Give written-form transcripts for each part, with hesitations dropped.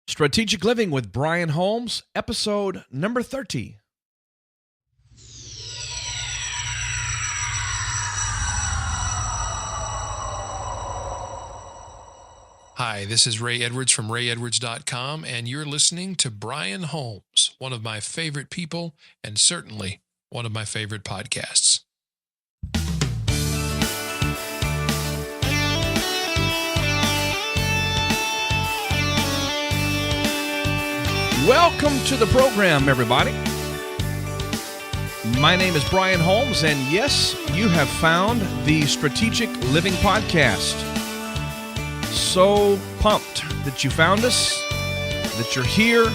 Strategic Living with Brian Holmes, episode number 30. Hi, this is Ray Edwards from rayedwards.com, and you're listening to Brian Holmes, one of my favorite people and certainly one of my favorite podcasts. Welcome to the program, everybody. My name is Brian Holmes, and yes, you have found the Strategic Living Podcast. So pumped that you found us, that you're here,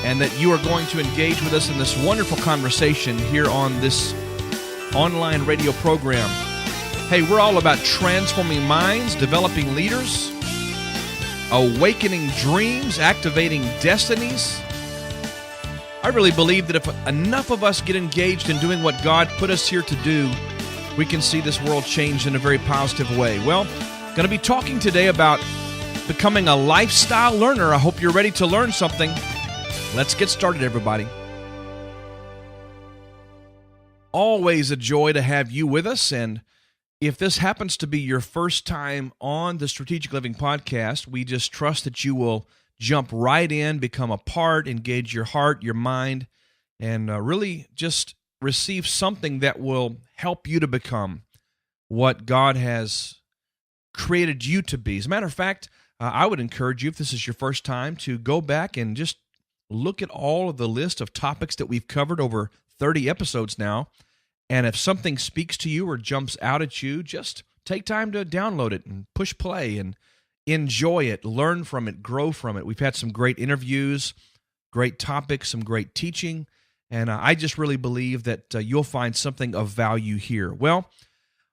and that you are going to engage with us in this wonderful conversation here on this online radio program. Hey, we're all about transforming minds, developing leaders, awakening dreams, activating destinies. I really believe that if enough of us get engaged in doing what God put us here to do, we can see this world change in a very positive way. Well, going to be talking today about becoming a lifestyle learner. I hope you're ready to learn something. Let's get started, everybody. Always a joy to have you with us, and if this happens to be your first time on the Strategic Living Podcast, we just trust that you will jump right in, become a part, engage your heart, your mind, and really just receive something that will help you to become what God has created you to be. As a matter of fact, I would encourage you, if this is your first time, to go back and just look at all of the list of topics that we've covered over 30 episodes now. And if something speaks to you or jumps out at you, just take time to download it and push play and enjoy it, learn from it, grow from it. We've had some great interviews, great topics, some great teaching, and I just really believe that you'll find something of value here. Well,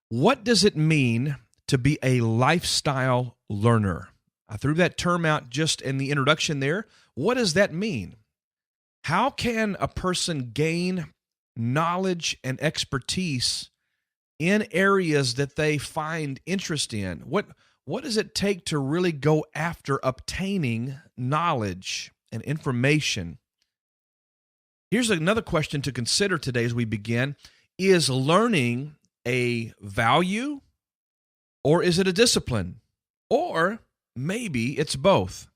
what does it mean to be a lifestyle learner? I threw that term out just in the introduction there. What does that mean? How can a person gain knowledge and expertise in areas that they find interest in? What does it take to really go after obtaining knowledge and information? Here's another question to consider today as we begin. Is learning a value, or is it a discipline? Or maybe it's both.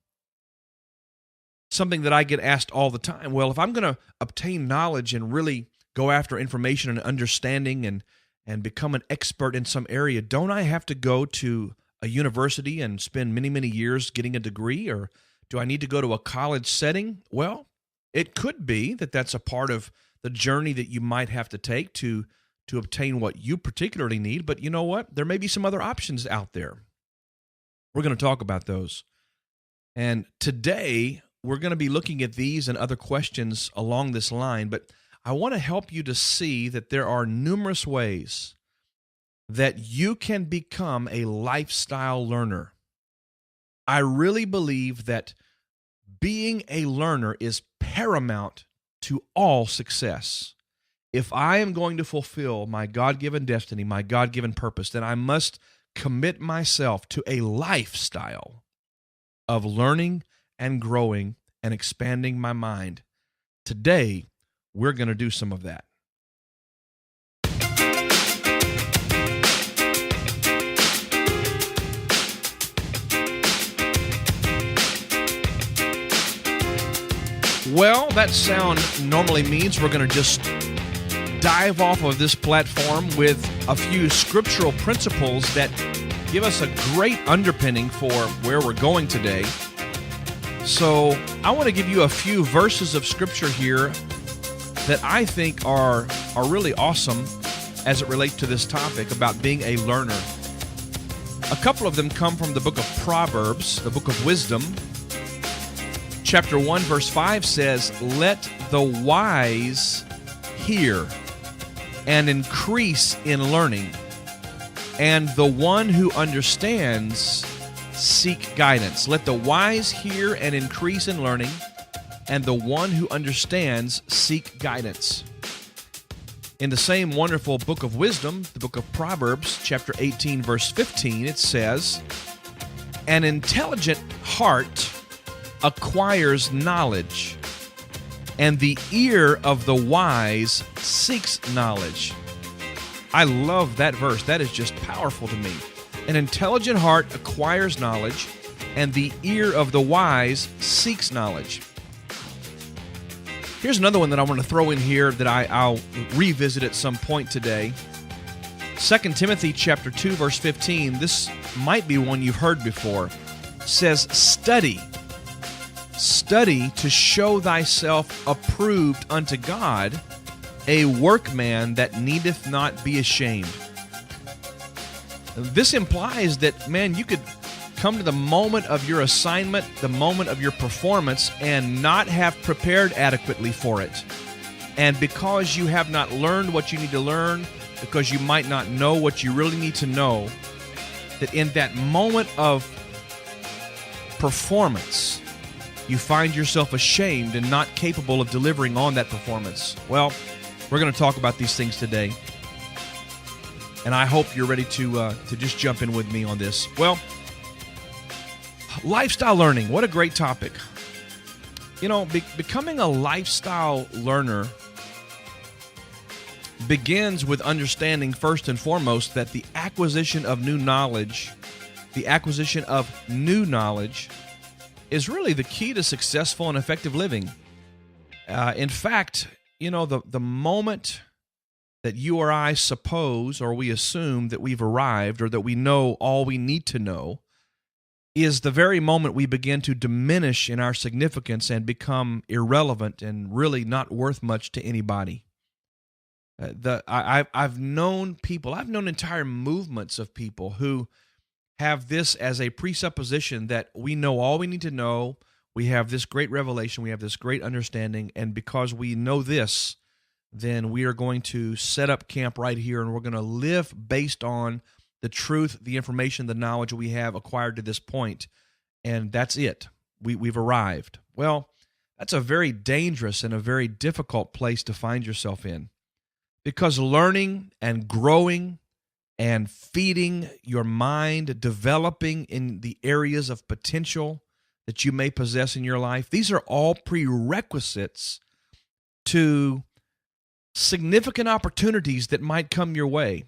Something that I get asked all the time. Well, if I'm going to obtain knowledge and really go after information and understanding and become an expert in some area, don't I have to go to a university and spend many, many years getting a degree, or do I need to go to a college setting? Well, it could be that that's a part of the journey that you might have to take to obtain what you particularly need, but you know what? There may be some other options out there. We're going to talk about those. And today, we're going to be looking at these and other questions along this line, but I want to help you to see that there are numerous ways that you can become a lifestyle learner. I really believe that being a learner is paramount to all success. If I am going to fulfill my God-given destiny, my God-given purpose, then I must commit myself to a lifestyle of learning and growing and expanding my mind. Today, we're going to do some of that. Well, that sound normally means we're going to just dive off of this platform with a few scriptural principles that give us a great underpinning for where we're going today. So I want to give you a few verses of scripture here that I think are really awesome as it relates to this topic about being a learner. A couple of them come from the book of Proverbs, the book of wisdom. Chapter 1, verse 5 says, "Let the wise hear and increase in learning, and the one who understands seek guidance." Let the wise hear and increase in learning, and the one who understands seek guidance. In the same wonderful book of wisdom, the book of Proverbs, chapter 18, verse 15, it says, "An intelligent heart acquires knowledge, and the ear of the wise seeks knowledge. I love that verse. That is just powerful to me. An intelligent heart acquires knowledge, and the ear of the wise seeks knowledge. Here's another one that I want to throw in here that I'll revisit at some point today. 2 Timothy chapter 2, verse 15. This might be one you've heard before. It says, Study to show thyself approved unto God, a workman that needeth not be ashamed. This implies that, man, you could come to the moment of your assignment, the moment of your performance, and not have prepared adequately for it. And because you have not learned what you need to learn, because you might not know what you really need to know, that in that moment of performance, you find yourself ashamed and not capable of delivering on that performance. Well, we're going to talk about these things today, and I hope you're ready to just jump in with me on this. Well, lifestyle learning, what a great topic. You know, becoming a lifestyle learner begins with understanding first and foremost that the acquisition of new knowledge is really the key to successful and effective living. In fact, you know, the moment that you or I suppose or we assume that we've arrived or that we know all we need to know is the very moment we begin to diminish in our significance and become irrelevant and really not worth much to anybody. I've known entire movements of people who have this as a presupposition that we know all we need to know, we have this great revelation, we have this great understanding, and because we know this, then we are going to set up camp right here and we're going to live based on the truth, the information, the knowledge we have acquired to this point, and that's it. We've arrived. Well, that's a very dangerous and a very difficult place to find yourself in, because learning and growing and feeding your mind, developing in the areas of potential that you may possess in your life, these are all prerequisites to significant opportunities that might come your way.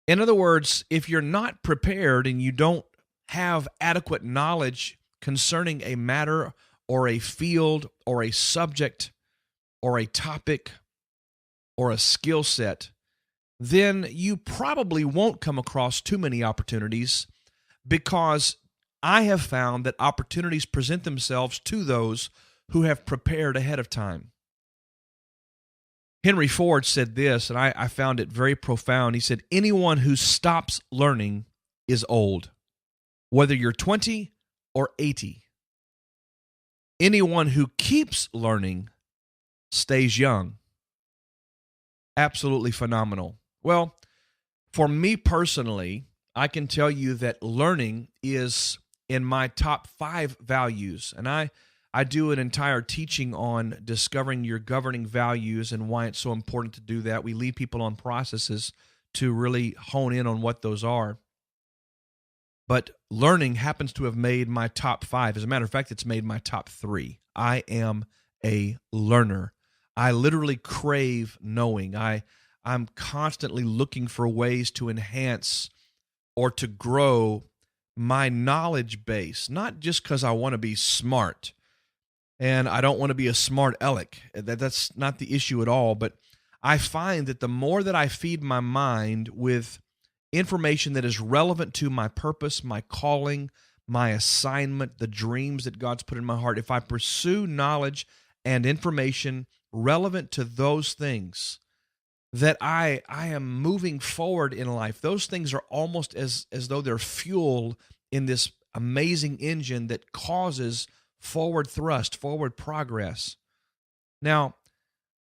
In other words, if you're not prepared and you don't have adequate knowledge concerning a matter or a field or a subject or a topic or a skill set, then you probably won't come across too many opportunities, because I have found that opportunities present themselves to those who have prepared ahead of time. Henry Ford said this, and I found it very profound. He said, anyone who stops learning is old, whether you're 20 or 80. Anyone who keeps learning stays young. Absolutely phenomenal. Well, for me personally, I can tell you that learning is in my top 5 values, and I do an entire teaching on discovering your governing values and why it's so important to do that. We lead people on processes to really hone in on what those are. But learning happens to have made my top 5. As a matter of fact, it's made my top 3. I am a learner. I literally crave knowing. I'm constantly looking for ways to enhance or to grow my knowledge base, not just because I want to be smart. And I don't want to be a smart aleck. That's not the issue at all. But I find that the more that I feed my mind with information that is relevant to my purpose, my calling, my assignment, the dreams that God's put in my heart, if I pursue knowledge and information relevant to those things, that I am moving forward in life. Those things are almost as though they're fuel in this amazing engine that causes forward thrust, forward progress. Now,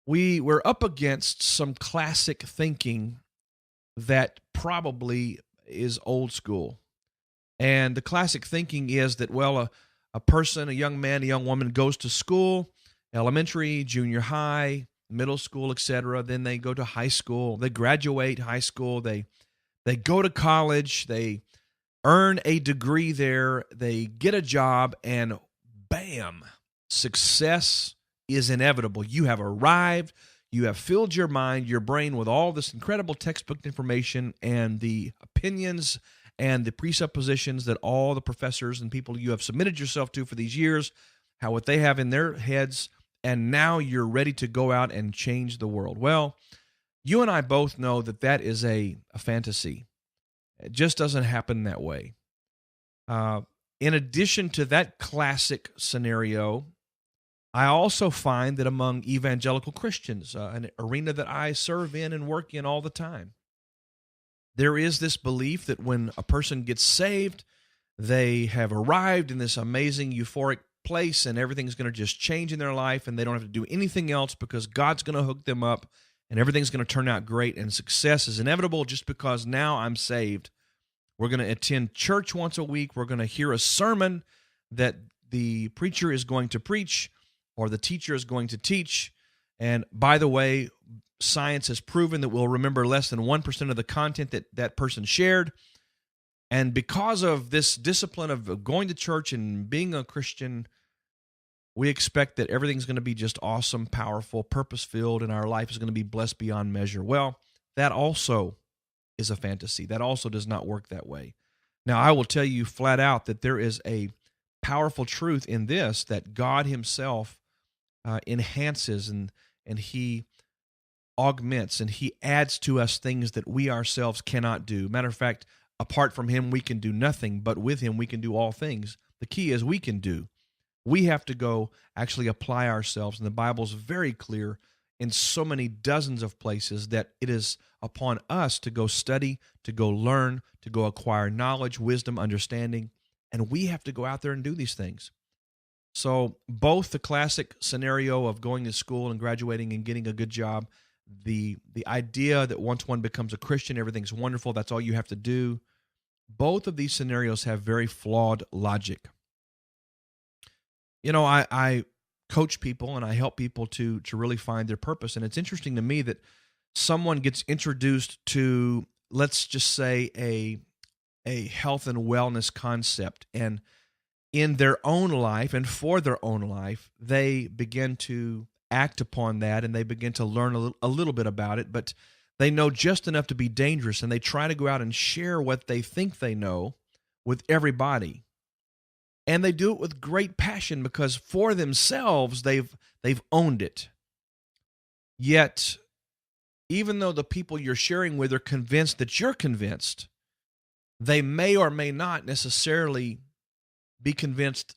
we're up against some classic thinking that probably is old school. And the classic thinking is that, well, a person, a young man, a young woman goes to school, elementary, junior high, middle school, etc. Then they go to high school. They graduate high school. They go to college. They earn a degree there. They get a job, and bam, success is inevitable. You have arrived. You have filled your mind, your brain with all this incredible textbook information and the opinions and the presuppositions that all the professors and people you have submitted yourself to for these years, how what they have in their heads, and now you're ready to go out and change the world. Well, you and I both know that that is a fantasy. It just doesn't happen that way. In addition to that classic scenario, I also find that among evangelical Christians, an arena that I serve in and work in all the time, there is this belief that when a person gets saved, they have arrived in this amazing euphoric place and everything's going to just change in their life and they don't have to do anything else because God's going to hook them up and everything's going to turn out great and success is inevitable just because now I'm saved. We're going to attend church once a week. We're going to hear a sermon that the preacher is going to preach or the teacher is going to teach. And by the way, science has proven that we'll remember less than 1% of the content that that person shared. And because of this discipline of going to church and being a Christian, we expect that everything's going to be just awesome, powerful, purpose-filled, and our life is going to be blessed beyond measure. Well, that also is a fantasy. That also does not work that way. Now, I will tell you flat out that there is a powerful truth in this, that God himself enhances and he augments and he adds to us things that we ourselves cannot do. Matter of fact, apart from him, we can do nothing, but with him, we can do all things. The key is we can do. We have to go actually apply ourselves. And the Bible's very clear in so many dozens of places that it is upon us to go study, to go learn, to go acquire knowledge, wisdom, understanding, and we have to go out there and do these things. So both the classic scenario of going to school and graduating and getting a good job, the idea that once one becomes a Christian, everything's wonderful, that's all you have to do, both of these scenarios have very flawed logic. You know, I coach people and I help people to really find their purpose, and it's interesting to me that someone gets introduced to, let's just say, a health and wellness concept, and in their own life and for their own life, they begin to act upon that and they begin to learn a little bit about it, but they know just enough to be dangerous, and they try to go out and share what they think they know with everybody. And they do it with great passion because for themselves, they've owned it. Yet, even though the people you're sharing with are convinced that you're convinced, they may or may not necessarily be convinced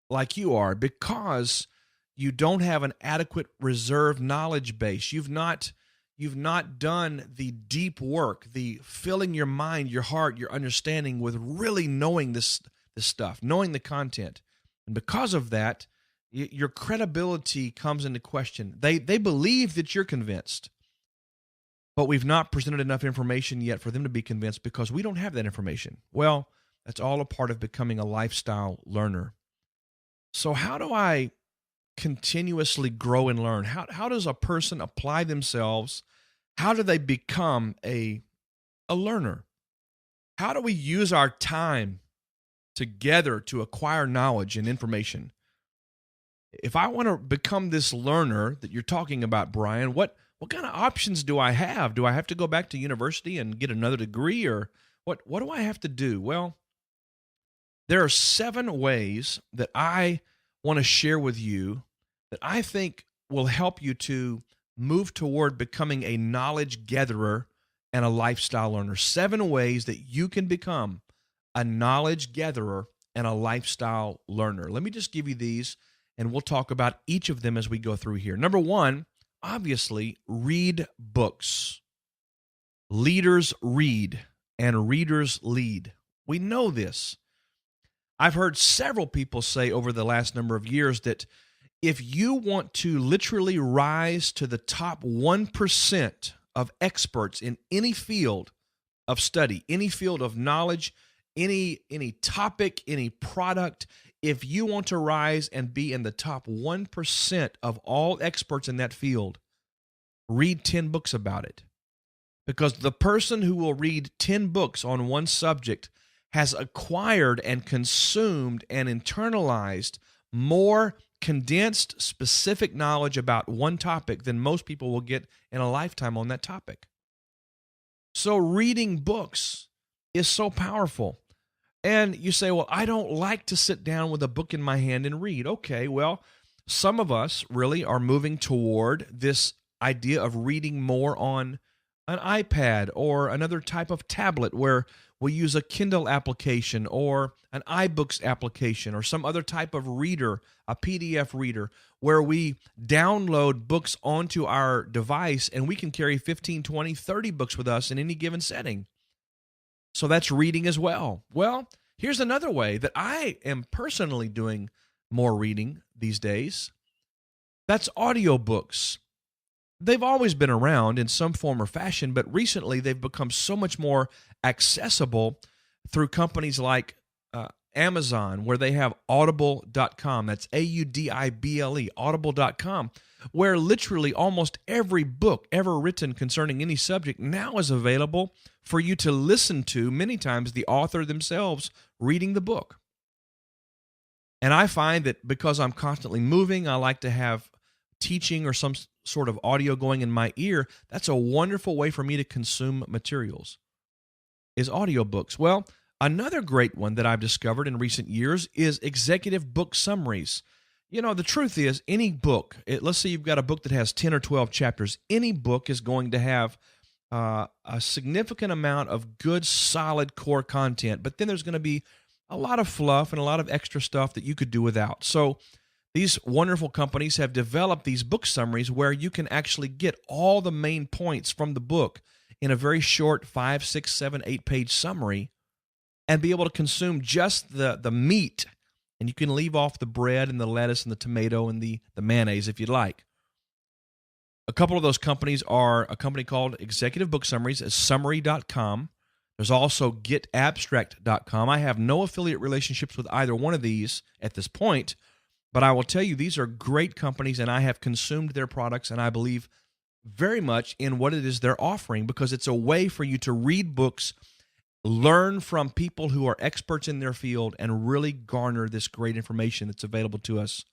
like you are because you don't have an adequate reserve knowledge base. You've not done the deep work, the filling your mind, your heart, your understanding with really knowing this stuff, knowing the content. And because of that, your credibility comes into question. They believe that you're convinced, but we've not presented enough information yet for them to be convinced because we don't have that information. Well, that's all a part of becoming a lifestyle learner. So how do I continuously grow and learn? How does a person apply themselves? How do they become a learner? How do we use our time together to acquire knowledge and information? If I want to become this learner that you're talking about, Brian, what kind of options do I have? Do I have to go back to university and get another degree, or what do I have to do? Well, there are 7 ways that I want to share with you that I think will help you to move toward becoming a knowledge gatherer and a lifestyle learner. 7 ways that you can become a knowledge gatherer and a lifestyle learner. Let me just give you these, and we'll talk about each of them as we go through here. Number 1, obviously, read books. Leaders read, and readers lead. We know this. I've heard several people say over the last number of years that if you want to literally rise to the top 1% of experts in any field of study, any field of knowledge, any topic, any product, if you want to rise and be in the top 1% of all experts in that field, read 10 books about it. Because the person who will read 10 books on one subject has acquired and consumed and internalized more condensed, specific knowledge about one topic than most people will get in a lifetime on that topic. So reading books is so powerful. And you say, well, I don't like to sit down with a book in my hand and read. Okay, well, some of us really are moving toward this idea of reading more on an iPad or another type of tablet where we use a Kindle application or an iBooks application or some other type of reader, a PDF reader, where we download books onto our device and we can carry 15, 20, 30 books with us in any given setting. So that's reading as well. Well, here's another way that I am personally doing more reading these days. That's audiobooks. They've always been around in some form or fashion, but recently they've become so much more accessible through companies like Amazon, where they have audible.com. That's Audible, audible.com, where literally almost every book ever written concerning any subject now is available for you to listen to, many times the author themselves reading the book. And I find that because I'm constantly moving, I like to have teaching or some sort of audio going in my ear. That's a wonderful way for me to consume materials, is audiobooks. Well, another great one that I've discovered in recent years is executive book summaries. You know, the truth is, any book, let's say you've got a book that has 10 or 12 chapters, any book is going to have a significant amount of good, solid core content, but then there's going to be a lot of fluff and a lot of extra stuff that you could do without. So these wonderful companies have developed these book summaries where you can actually get all the main points from the book in a very short 5, 6, 7, 8-page summary and be able to consume just the meat. And you can leave off the bread and the lettuce and the tomato and the mayonnaise if you'd like. A couple of those companies are a company called Executive Book Summaries, summary.com. There's also getabstract.com. I have no affiliate relationships with either one of these at this point, but I will tell you these are great companies, and I have consumed their products, and I believe very much in what it is they're offering because it's a way for you to read books, learn from people who are experts in their field, and really garner this great information that's available to us.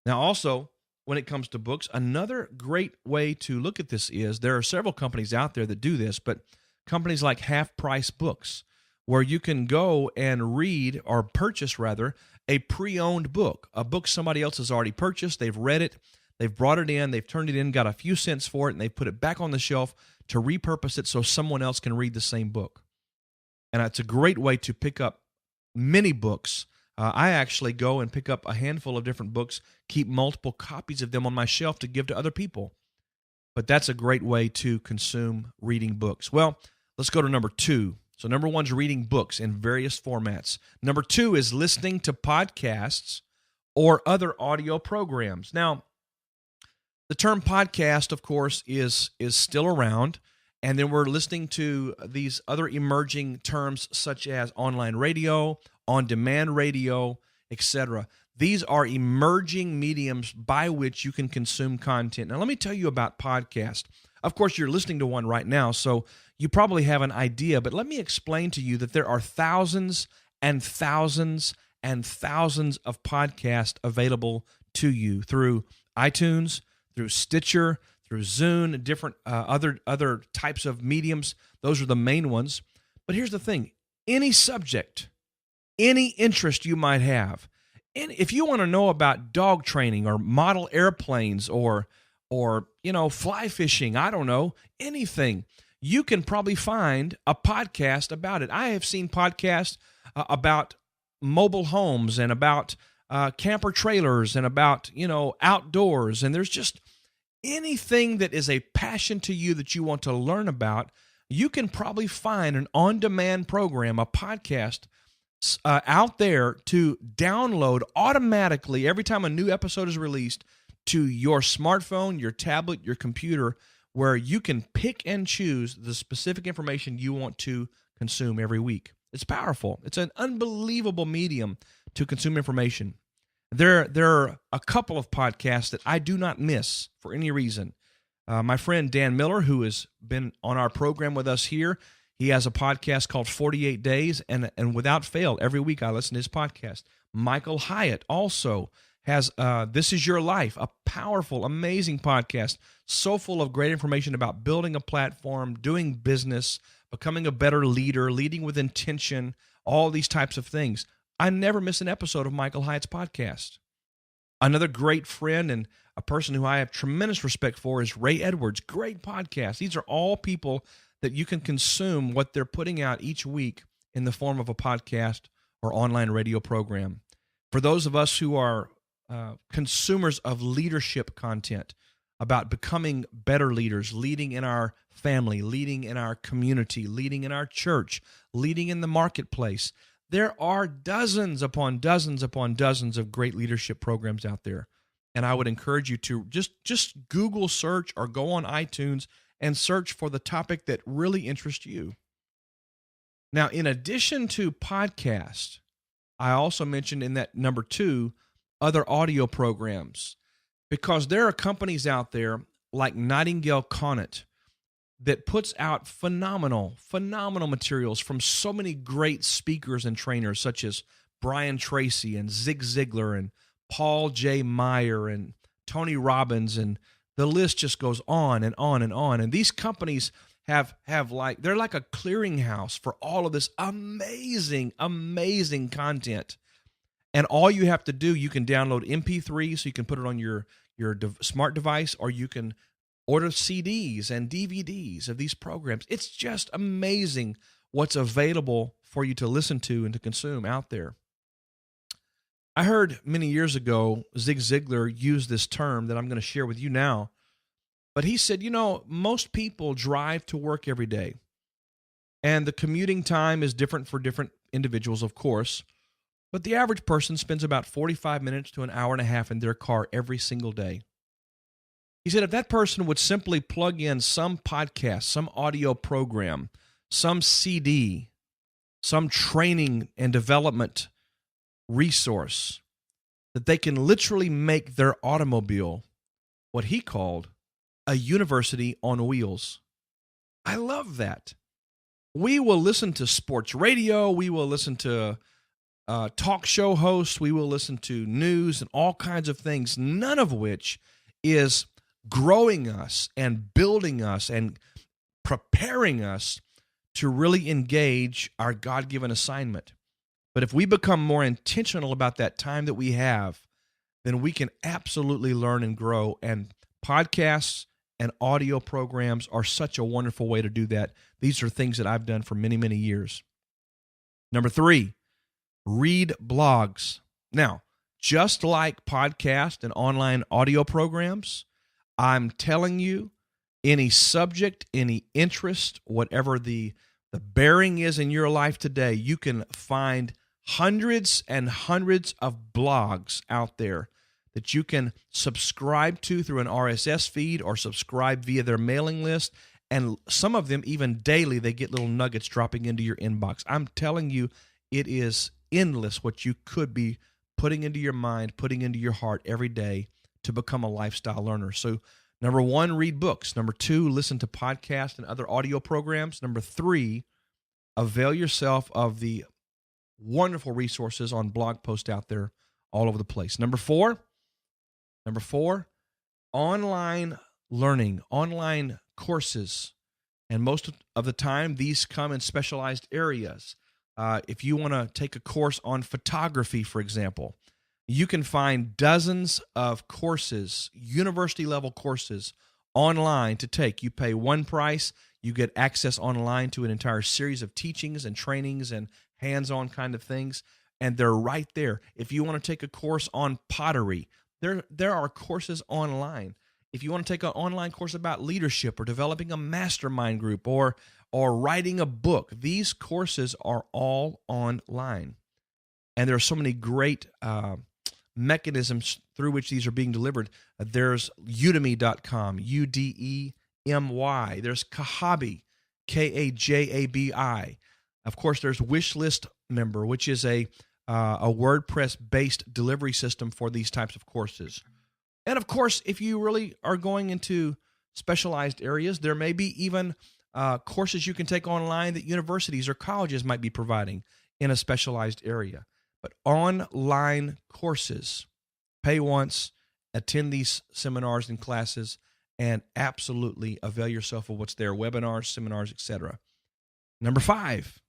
Now, also, when it comes to books, another great way to look at this is there are several companies out there that do this, but companies like Half Price Books, where you can go and read or purchase, rather, a pre-owned book, a book somebody else has already purchased. They've read it, they've brought it in, they've turned it in, got a few cents for it, and they've put it back on the shelf to repurpose it so someone else can read the same book. And it's a great way to pick up many books. I actually go and pick up a handful of different books, keep multiple copies of them on my shelf to give to other people. But that's a great way to consume reading books. Well, let's go to number 2. So number 1 is reading books in various formats. Number 2 is listening to podcasts or other audio programs. Now, the term podcast, of course, is still around. And then we're listening to these other emerging terms such as online radio, on-demand radio, etc. These are emerging mediums by which you can consume content. Now, let me tell you about podcast. Of course, you're listening to one right now, so you probably have an idea, but let me explain to you that there are thousands and thousands and thousands of podcasts available to you through iTunes, through Stitcher, through Zune, different other types of mediums. Those are the main ones. But here's the thing. Any subject, any interest you might have, and if you want to know about dog training or model airplanes or fly fishing, I don't know, anything, you can probably find a podcast about it. I have seen podcasts about mobile homes and about camper trailers and about, outdoors. And there's just anything that is a passion to you that you want to learn about, you can probably find an on-demand program, a podcast out there to download automatically every time a new episode is released to your smartphone, your tablet, your computer, where you can pick and choose the specific information you want to consume every week. It's powerful. It's an unbelievable medium to consume information. There are a couple of podcasts that I do not miss for any reason. My friend Dan Miller, who has been on our program with us here, He has a podcast called 48 Days, and without fail, every week I listen to his podcast. Michael Hyatt also has This Is Your Life, a powerful, amazing podcast, so full of great information about building a platform, doing business, becoming a better leader, leading with intention, all these types of things. I never miss an episode of Michael Hyatt's podcast. Another great friend and a person who I have tremendous respect for is Ray Edwards. Great podcast. These are all people that you can consume what they're putting out each week in the form of a podcast or online radio program. For those of us who are consumers of leadership content about becoming better leaders, leading in our family, leading in our community, leading in our church, leading in the marketplace, there are dozens upon dozens upon dozens of great leadership programs out there. And I would encourage you to just Google search or go on iTunes and search for the topic that really interests you. Now, in addition to podcasts, I also mentioned in that number 2, other audio programs, because there are companies out there like Nightingale Conant that puts out phenomenal materials from so many great speakers and trainers such as Brian Tracy and Zig Ziglar and Paul J. Meyer and Tony Robbins, and the list just goes on and on and on. And these companies have they're like a clearinghouse for all of this amazing content. And all you have to do, you can download MP3 so you can put it on your smart device, or you can order CDs and DVDs of these programs. It's just amazing what's available for you to listen to and to consume out there. I heard many years ago Zig Ziglar use this term that I'm going to share with you now. But he said, most people drive to work every day. And the commuting time is different for different individuals, of course. But the average person spends about 45 minutes to an hour and a half in their car every single day. He said if that person would simply plug in some podcast, some audio program, some CD, some training and development resource, that they can literally make their automobile what he called a university on wheels. I love that. We will listen to sports radio. We will listen to talk show hosts. We will listen to news and all kinds of things, none of which is growing us and building us and preparing us to really engage our God-given assignment. But if we become more intentional about that time that we have, then we can absolutely learn and grow. And podcasts and audio programs are such a wonderful way to do that. These are things that I've done for many, many years. Number 3, read blogs. Now, just like podcast and online audio programs, I'm telling you, any subject, any interest, whatever the bearing is in your life today, you can find hundreds and hundreds of blogs out there that you can subscribe to through an RSS feed or subscribe via their mailing list. And some of them, even daily, they get little nuggets dropping into your inbox. I'm telling you, it is endless what you could be putting into your mind, putting into your heart every day to become a lifestyle learner. So, number 1, read books. Number 2, listen to podcasts and other audio programs. Number 3, avail yourself of the wonderful resources on blog posts out there all over the place. Number 4, online learning, online courses. And most of the time, these come in specialized areas. If you want to take a course on photography, for example, you can find dozens of courses, university-level courses, online to take. You pay one price. You get access online to an entire series of teachings and trainings and hands-on kind of things, and they're right there. If you want to take a course on pottery, there are courses online. If you want to take an online course about leadership or developing a mastermind group or writing a book, these courses are all online. And there are so many great mechanisms through which these are being delivered. There's udemy.com, UDEMY. There's Kajabi, KAJABI. Of course, there's Wishlist Member, which is a WordPress-based delivery system for these types of courses. And of course, if you really are going into specialized areas, there may be even courses you can take online that universities or colleges might be providing in a specialized area. But online courses, pay once, attend these seminars and classes, and absolutely avail yourself of what's there, webinars, seminars, etc. Number 5,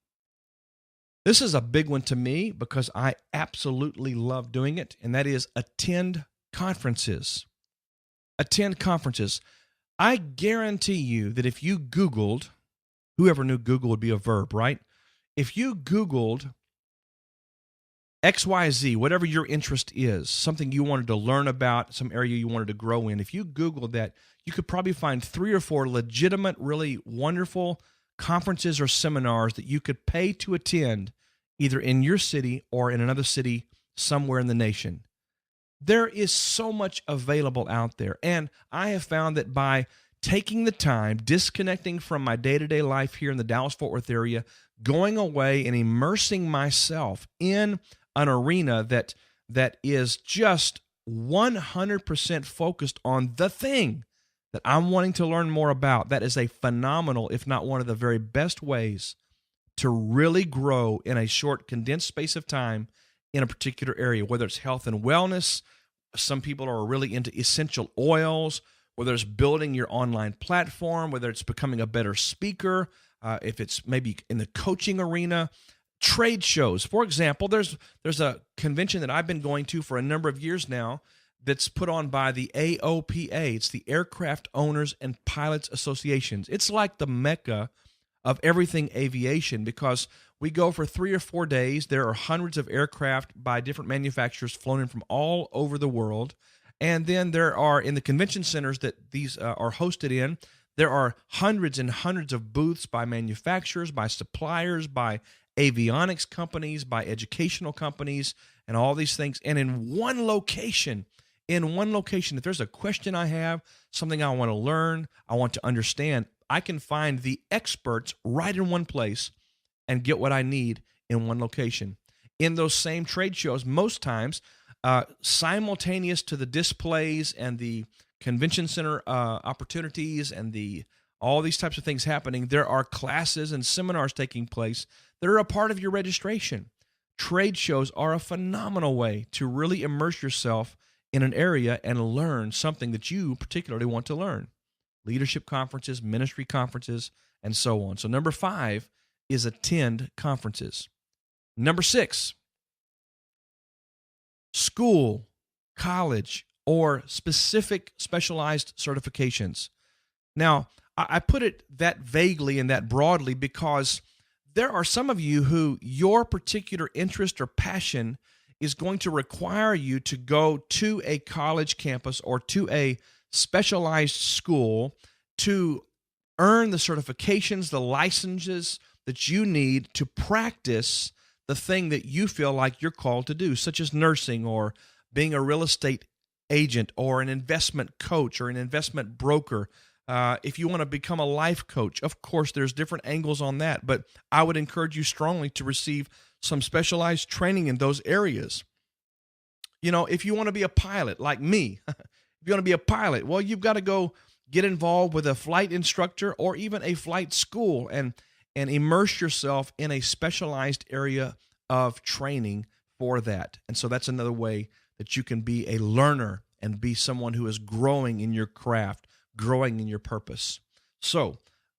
this is a big one to me because I absolutely love doing it, and that is attend conferences. Attend conferences. I guarantee you that if you Googled, whoever knew Google would be a verb, right? If you Googled XYZ, whatever your interest is, something you wanted to learn about, some area you wanted to grow in, if you Googled that, you could probably find 3 or 4 legitimate, really wonderful conferences or seminars that you could pay to attend either in your city or in another city somewhere in the nation. There is so much available out there, and I have found that by taking the time, disconnecting from my day-to-day life here in the Dallas-Fort Worth area, going away and immersing myself in an arena that is just 100% focused on the thing that I'm wanting to learn more about, that is a phenomenal, if not one of the very best ways to really grow in a short, condensed space of time in a particular area, whether it's health and wellness. Some people are really into essential oils, whether it's building your online platform, whether it's becoming a better speaker, if it's maybe in the coaching arena, trade shows. For example, there's a convention that I've been going to for a number of years now that's put on by the AOPA. It's the Aircraft Owners and Pilots Associations. It's like the mecca of everything aviation because we go for 3 or 4 days. There are hundreds of aircraft by different manufacturers flown in from all over the world. And then there are, in the convention centers that these are hosted in, there are hundreds and hundreds of booths by manufacturers, by suppliers, by avionics companies, by educational companies, and all these things. And in one location, if there's a question I have, something I want to learn, I want to understand, I can find the experts right in one place and get what I need in one location. In those same trade shows, most times, simultaneous to the displays and the convention center opportunities and all these types of things happening, there are classes and seminars taking place that are a part of your registration. Trade shows are a phenomenal way to really immerse yourself in an area and learn something that you particularly want to learn. Leadership conferences, ministry conferences, and so on. So number 5 is attend conferences. Number 6, school, college, or specific specialized certifications. Now, I put it that vaguely and that broadly because there are some of you who your particular interest or passion is going to require you to go to a college campus or to a specialized school to earn the certifications, the licenses that you need to practice the thing that you feel like you're called to do, such as nursing or being a real estate agent or an investment coach or an investment broker. If you want to become a life coach, of course, there's different angles on that, but I would encourage you strongly to receive some specialized training in those areas. You know, if you want to be a pilot like me, if you want to be a pilot, well, you've got to go get involved with a flight instructor or even a flight school and immerse yourself in a specialized area of training for that. And so that's another way that you can be a learner and be someone who is growing in your craft, growing in your purpose. So,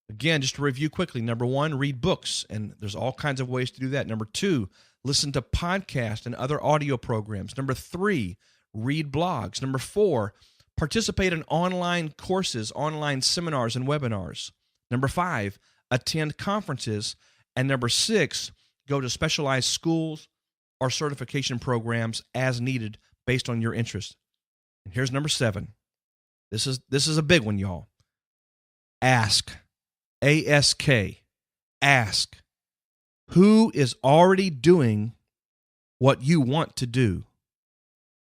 again, just to review quickly, number 1, read books, and there's all kinds of ways to do that. Number 2, listen to podcasts and other audio programs. Number 3, read blogs. Number 4, participate in online courses, online seminars, and webinars. Number 5, attend conferences. And number 6, go to specialized schools or certification programs as needed based on your interest. And here's number 7. This is a big one, y'all. Ask. A-S-K. Ask. Who is already doing what you want to do?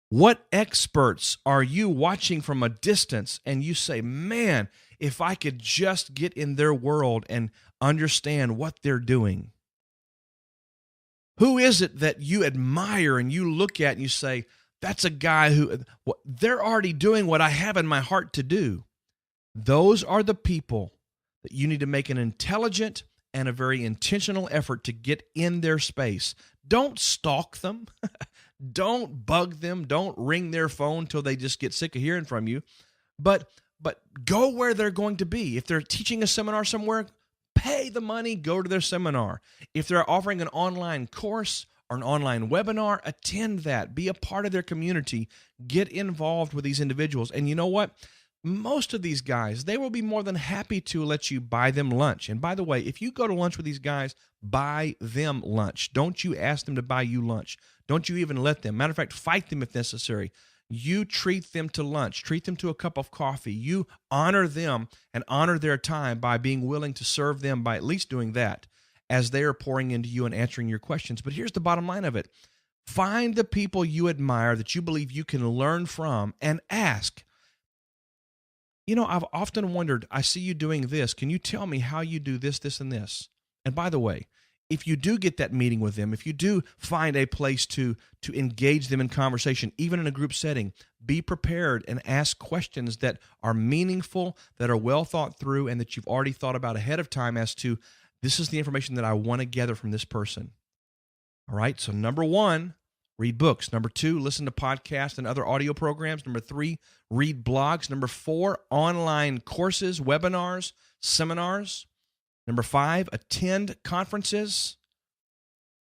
What experts are you watching from a distance and you say, man, if I could just get in their world and understand what they're doing? Who is it that you admire and you look at and you say, that's a guy who, they're already doing what I have in my heart to do? Those are the people that you need to make an intelligent and a very intentional effort to get in their space. Don't stalk them. Don't bug them. Don't ring their phone till they just get sick of hearing from you. But go where they're going to be. If they're teaching a seminar somewhere, pay the money, go to their seminar. If they're offering an online course or an online webinar, attend that. Be a part of their community. Get involved with these individuals. And you know what? Most of these guys, they will be more than happy to let you buy them lunch. And by the way, if you go to lunch with these guys, buy them lunch. Don't you ask them to buy you lunch. Don't you even let them. Matter of fact, fight them if necessary. You treat them to lunch. Treat them to a cup of coffee. You honor them and honor their time by being willing to serve them by at least doing that as they are pouring into you and answering your questions. But here's the bottom line of it. Find the people you admire that you believe you can learn from and ask. You know, I've often wondered, I see you doing this. Can you tell me how you do this, this, and this? And by the way, if you do get that meeting with them, if you do find a place to engage them in conversation, even in a group setting, be prepared and ask questions that are meaningful, that are well thought through, and that you've already thought about ahead of time as to, this is the information that I want to gather from this person. All right, so number 1, read books. Number 2, listen to podcasts and other audio programs. Number 3, read blogs. Number 4, online courses, webinars, seminars. Number 5, attend conferences.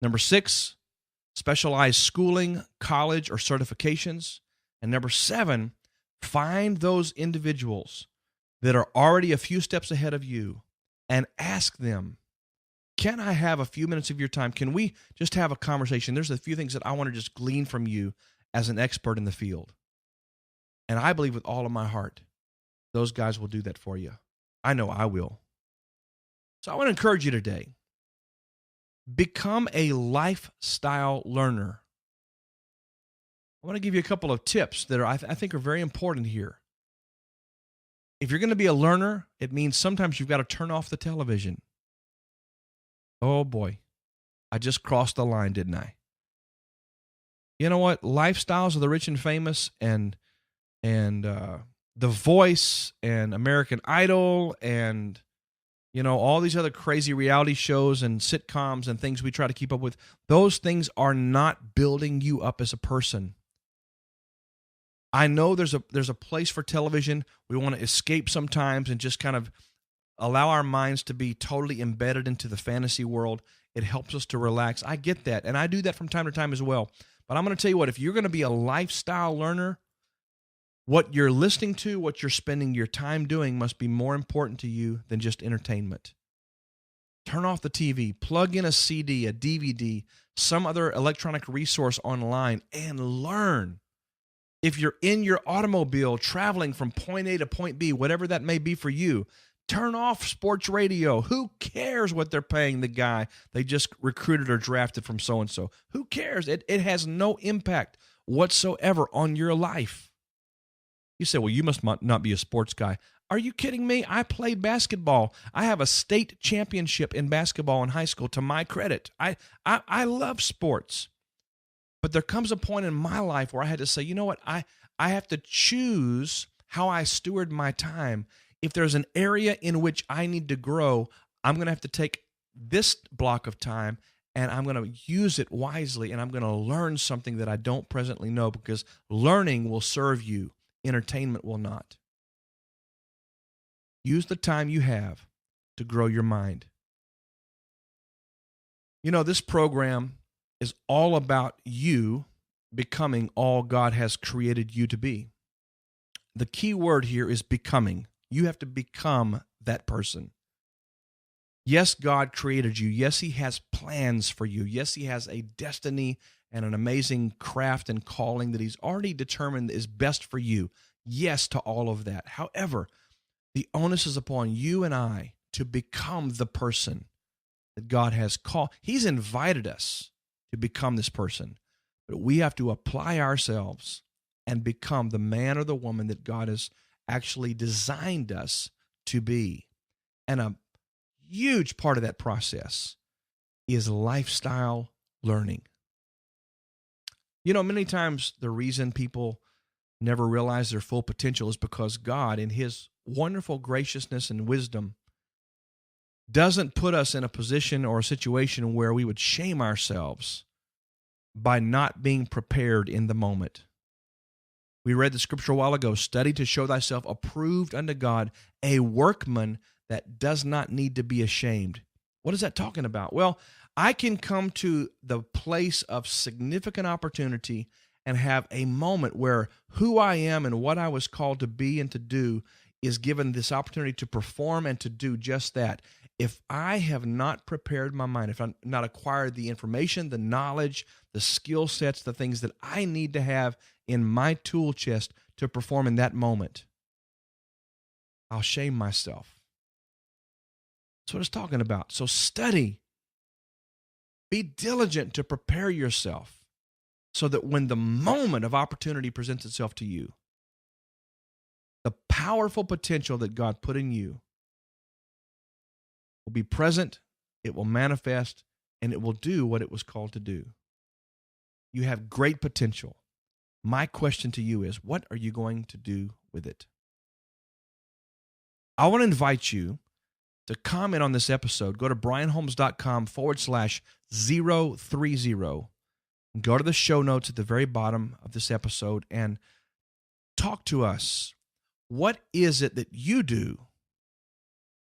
Number 6, specialized schooling, college, or certifications. And number 7, find those individuals that are already a few steps ahead of you and ask them, can I have a few minutes of your time? Can we just have a conversation? There's a few things that I want to just glean from you as an expert in the field. And I believe with all of my heart, those guys will do that for you. I know I will. So I want to encourage you today, become a lifestyle learner. I want to give you a couple of tips that I think are very important here. If you're going to be a learner, it means sometimes you've got to turn off the television. Oh boy, I just crossed the line, didn't I? You know what? Lifestyles of the rich and famous and The Voice and American Idol and all these other crazy reality shows and sitcoms and things we try to keep up with, those things are not building you up as a person. I know there's a place for television. We want to escape sometimes and just kind of allow our minds to be totally embedded into the fantasy world. It helps us to relax. I get that, and I do that from time to time as well. But I'm going to tell you what, if you're going to be a lifestyle learner, what you're listening to, what you're spending your time doing must be more important to you than just entertainment. Turn off the TV, plug in a CD, a DVD, some other electronic resource online, and learn. If you're in your automobile traveling from point A to point B, whatever that may be for you, turn off sports radio. Who cares what they're paying the guy they just recruited or drafted from so-and-so? Who cares? It has no impact whatsoever on your life. You say, well, you must not be a sports guy. Are you kidding me? I played basketball. I have a state championship in basketball in high school to my credit. I love sports. But there comes a point in my life where I had to say, you know what? I have to choose how I steward my time. If there's an area in which I need to grow, I'm going to have to take this block of time and I'm going to use it wisely, and I'm going to learn something that I don't presently know, because learning will serve you. Entertainment will not. Use the time you have to grow your mind. This program is all about you becoming all God has created you to be. The key word here is becoming. You have to become that person. Yes, God created you. Yes, He has plans for you. Yes, He has a destiny and an amazing craft and calling that He's already determined is best for you. Yes to all of that. However, the onus is upon you and I to become the person that God has called. He's invited us to become this person, but we have to apply ourselves and become the man or the woman that God has actually designed us to be. And a huge part of that process is lifestyle learning. Many times the reason people never realize their full potential is because God, in His wonderful graciousness and wisdom, doesn't put us in a position or a situation where we would shame ourselves by not being prepared in the moment. We read the scripture a while ago, study to show thyself approved unto God, a workman that does not need to be ashamed. What is that talking about? Well, I can come to the place of significant opportunity and have a moment where who I am and what I was called to be and to do is given this opportunity to perform and to do just that. If I have not prepared my mind, if I've not acquired the information, the knowledge, the skill sets, the things that I need to have in my tool chest to perform in that moment, I'll shame myself. That's what it's talking about. So study. Be diligent to prepare yourself so that when the moment of opportunity presents itself to you, the powerful potential that God put in you will be present, it will manifest, and it will do what it was called to do. You have great potential. My question to you is, what are you going to do with it? I want to invite you to comment on this episode. Go to brianholmes.com/030. Go to the show notes at the very bottom of this episode and talk to us. What is it that you do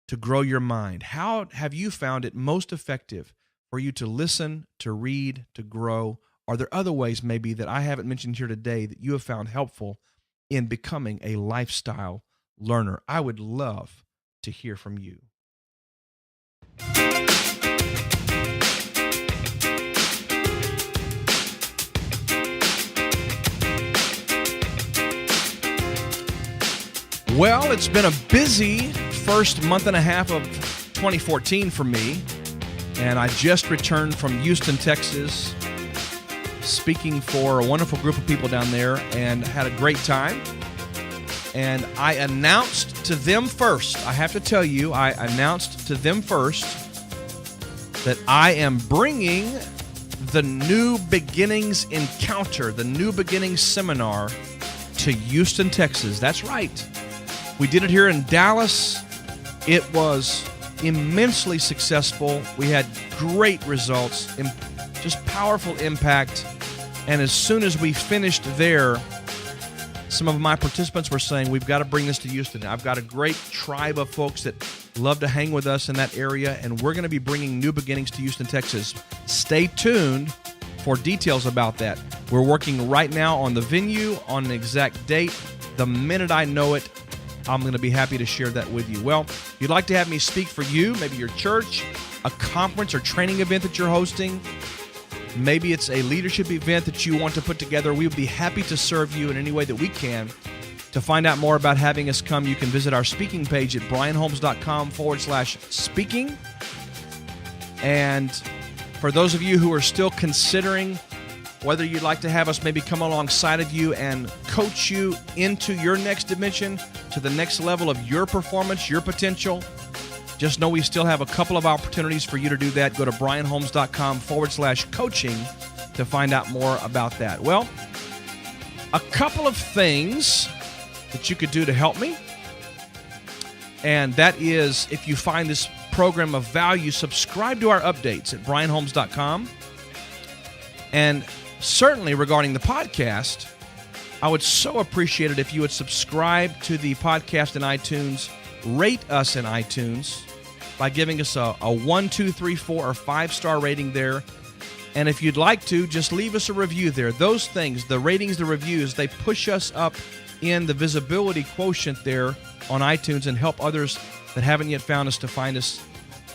to grow your mind? How have you found it most effective for you to listen, to read, to grow? Are there other ways maybe that I haven't mentioned here today that you have found helpful in becoming a lifestyle learner? I would love to hear from you. Well, it's been a busy first month and a half of 2014 for me, and I just returned from Houston, Texas, speaking for a wonderful group of people down there, and had a great time. And I announced to them first, I have to tell you, I announced to them first that I am bringing the New Beginnings Encounter, the New Beginnings Seminar, to Houston, Texas. That's right. We did it here in Dallas. It was immensely successful. We had great results, just powerful impact. And as soon as we finished there, some of my participants were saying, we've got to bring this to Houston. I've got a great tribe of folks that love to hang with us in that area, and we're going to be bringing New Beginnings to Houston, Texas. Stay tuned for details about that. We're working right now on the venue, on an exact date. The minute I know it, I'm going to be happy to share that with you. Well, if you'd like to have me speak for you, maybe your church, a conference or training event that you're hosting, maybe it's a leadership event that you want to put together, we would be happy to serve you in any way that we can. To find out more about having us come, you can visit our speaking page at brianholmes.com/speaking. And for those of you who are still considering whether you'd like to have us maybe come alongside of you and coach you into your next dimension, to the next level of your performance, your potential, just know we still have a couple of opportunities for you to do that. Go to brianholmes.com/coaching to find out more about that. Well, a couple of things that you could do to help me, and that is, if you find this program of value, subscribe to our updates at brianholmes.com. And certainly regarding the podcast, I would so appreciate it if you would subscribe to the podcast in iTunes, rate us in iTunes by giving us a 1, 2, 3, 4, or 5-star rating there. And if you'd like to, just leave us a review there. Those things, the ratings, the reviews, they push us up in the visibility quotient there on iTunes and help others that haven't yet found us to find us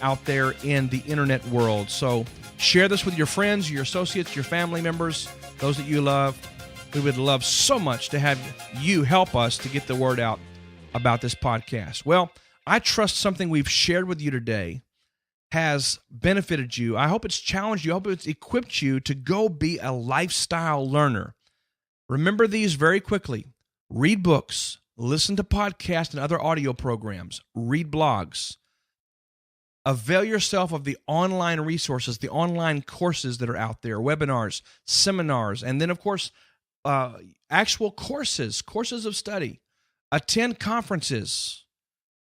out there in the internet world. So share this with your friends, your associates, your family members, those that you love. We would love so much to have you help us to get the word out about this podcast. Well, I trust something we've shared with you today has benefited you. I hope it's challenged you. I hope it's equipped you to go be a lifestyle learner. Remember these very quickly. Read books, listen to podcasts and other audio programs, read blogs. Avail yourself of the online resources, the online courses that are out there, webinars, seminars, and then, of course, actual courses of study. Attend conferences.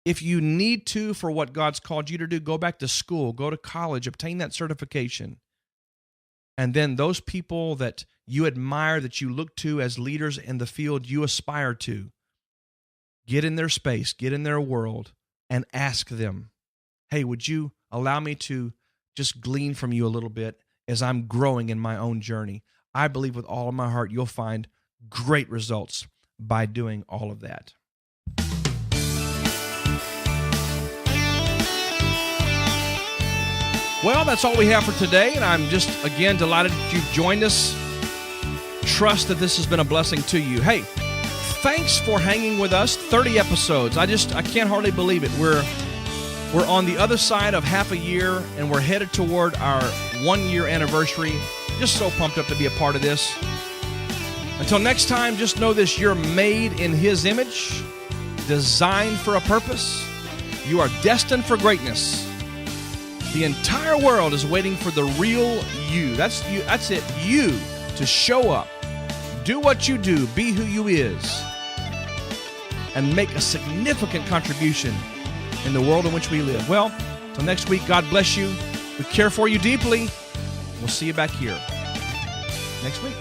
If you need to for what God's called you to do, go back to school, go to college, obtain that certification. And then those people that you admire, that you look to as leaders in the field you aspire to, get in their space, get in their world, and ask them, hey, would you allow me to just glean from you a little bit as I'm growing in my own journey? I believe with all of my heart you'll find great results by doing all of that. Well, that's all we have for today, and I'm just, again, delighted that you've joined us. Trust that this has been a blessing to you. Hey, thanks for hanging with us. 30 episodes. I can't hardly believe it. We're on the other side of half a year, and we're headed toward our 1-year anniversary. Just so pumped up to be a part of this. Until next time, just know this: you're made in His image, designed for a purpose. You are destined for greatness. The entire world is waiting for the real you. That's you. That's it. You to show up, do what you do, be who you is, and make a significant contribution in the world in which we live. Well, till next week, God bless you. We care for you deeply. We'll see you back here next week.